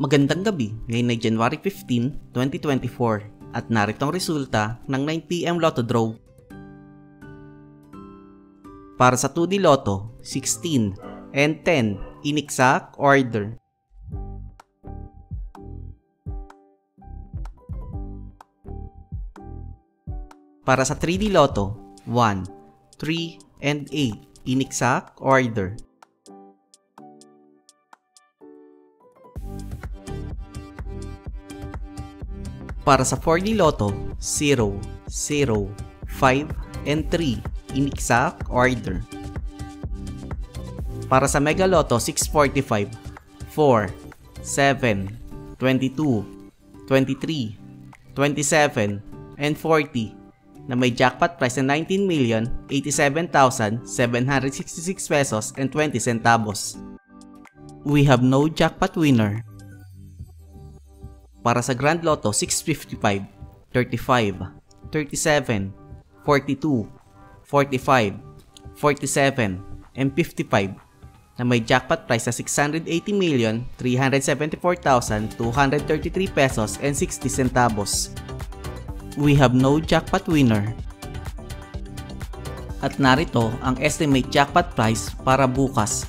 Magandang gabi, ngayon ay January 15, 2024 at narito ang resulta ng 9pm Lotto Draw. Para sa 2D Lotto, 16 and 10 in exact order. Para sa 3D Lotto, 1, 3 and 8 in exact order. Para sa 4D Lotto, 0, 0, 5, and 3 in exact order. Para sa Mega Lotto 645, 4, 7, 22, 23, 27, and 40 na may jackpot price na 19,087,766 pesos and 20 centavos. We have no jackpot winner. Para sa Grand Lotto 655, 35, 37, 42, 45, 47, and 55 na may jackpot price na 680,374,233 pesos and 60 centavos. We have no jackpot winner. At narito ang estimate jackpot price para bukas,